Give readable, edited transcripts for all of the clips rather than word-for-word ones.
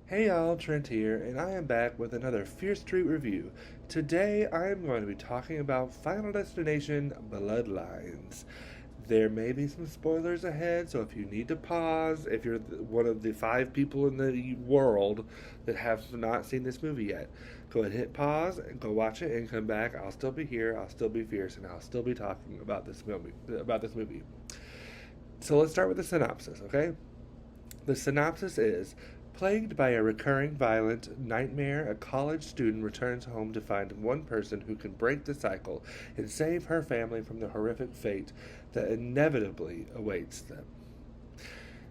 Hey y'all, Trent here, and I am back with another Fear Street review. Today I am going to be talking about Final Destination Bloodlines. There may be some spoilers ahead, so if you need to pause, if you're one of the 5 people in the world that have not seen this movie yet, go ahead, hit pause, and go watch it, and come back. I'll still be here, I'll still be fierce, and I'll still be talking about this movie. So let's start with the synopsis, okay? The synopsis is: plagued by a recurring violent nightmare, a college student returns home to find one person who can break the cycle and save her family from the horrific fate that inevitably awaits them.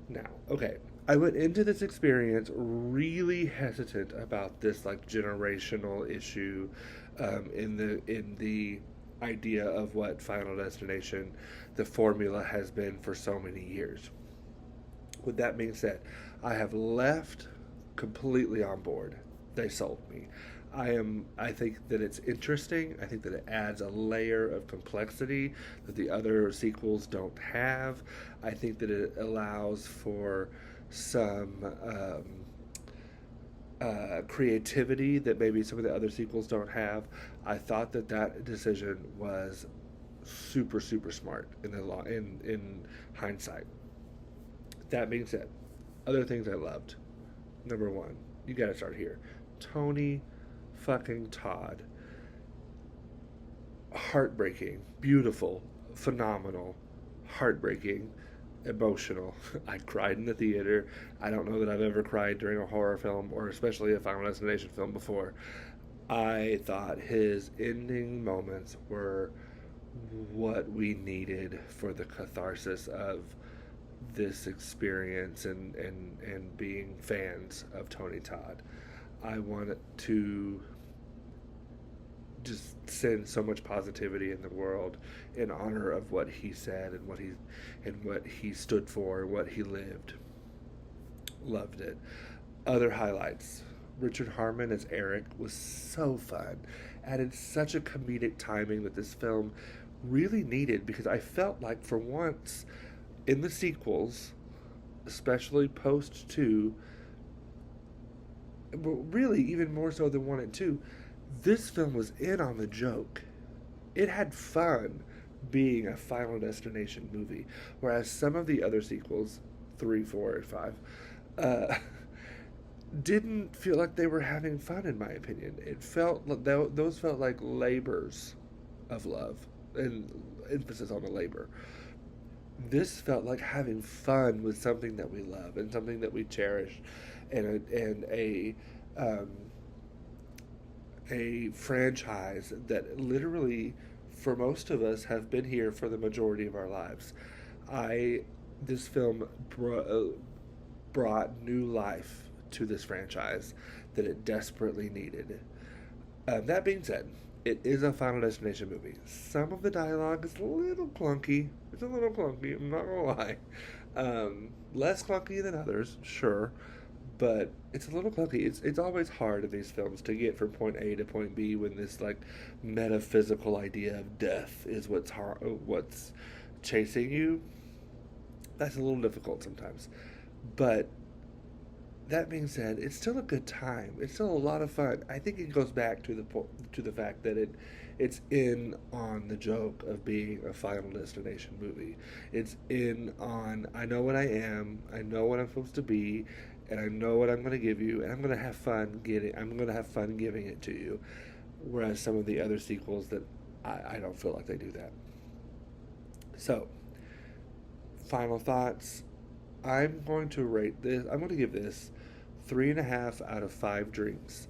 Now, okay, I went into this experience really hesitant about this like generational issue in the idea of what Final Destination, the formula has been for so many years. With that being said, I have left completely on board. They sold me. I think that it's interesting. I think that it adds a layer of complexity that the other sequels don't have. I think that it allows for some creativity that maybe some of the other sequels don't have. I thought that that decision was super super smart in hindsight. That being said, other things I loved. Number one, you gotta start here. Tony fucking Todd. Heartbreaking, beautiful, phenomenal, heartbreaking, emotional. I cried in the theater. I don't know that I've ever cried during a horror film or especially a Final Destination film before. I thought his ending moments were what we needed for the catharsis of this experience and being fans of Tony Todd. I want to just send so much positivity in the world in honor of what he said and what he stood for, what he lived. Loved it. Other highlights. Richard Harmon as Eric was so fun. Added such a comedic timing that this film really needed because I felt like for once in the sequels, especially post 2, but really even more so than 1 and 2, this film was in on the joke. It had fun being a Final Destination movie, whereas some of the other sequels, 3, 4, and 5, uh, didn't feel like they were having fun, in my opinion. It felt those felt like labors of love, and emphasis on the labor. This felt like having fun with something that we love and something that we cherish, and a franchise that literally, for most of us, have been here for the majority of our lives. I This film brought new life to this franchise that it desperately needed. That being said, it is a Final Destination movie. Some of the dialogue is a little clunky. It's a little clunky, I'm not gonna lie. Less clunky than others, sure, but it's a little clunky. It's always hard in these films to get from point A to point B when this like metaphysical idea of death is what's chasing you. That's a little difficult sometimes, but that being said, it's still a good time. It's still a lot of fun. I think it goes back to the fact that it's in on the joke of being a Final Destination movie. It's in on I know what I am, I know what I'm supposed to be, and I know what I'm going to give you, and I'm going to have fun giving it to you. Whereas some of the other sequels that I don't feel like they do that. So, final thoughts. I'm going to give this 3.5 out of 5 drinks.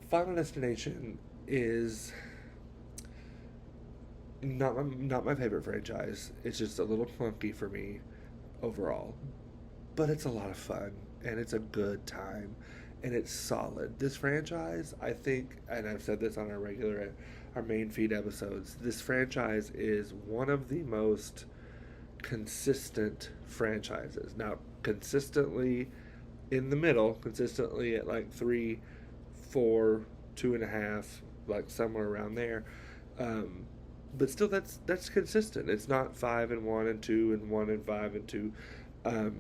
Final Destination is not my favorite franchise. It's just a little clunky for me overall, but it's a lot of fun and it's a good time and it's solid. This franchise, I think, and I've said this on our main feed episodes. This franchise is one of the most consistent franchises. Now, consistently in the middle, consistently at like 3, 4, 2.5, like somewhere around there. Um, but still, that's consistent. It's not 5 and 1 and 2 and 1 and 5 and 2. Um,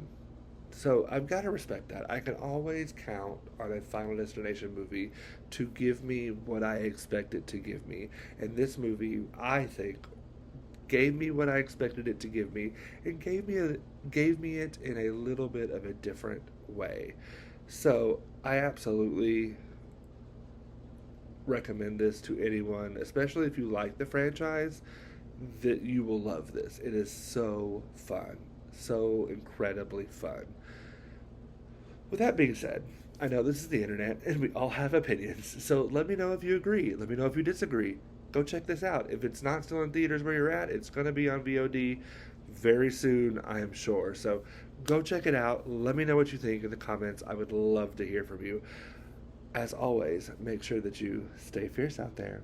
So I've got to respect that. I can always count on a Final Destination movie to give me what I expect it to give me. And this movie, I think, gave me what I expected it to give me, and gave me it in a little bit of a different way. So I absolutely recommend this to anyone, especially if you like the franchise, that you will love this. It is so fun. So incredibly fun. With that being said, I know this is the internet and we all have opinions, so let me know if you agree. Let me know if you disagree. Go check this out. If it's not still in theaters where you're at, it's going to be on VOD very soon, I am sure. So go check it out. Let me know what you think in the comments. I would love to hear from you. As always, make sure that you stay fierce out there.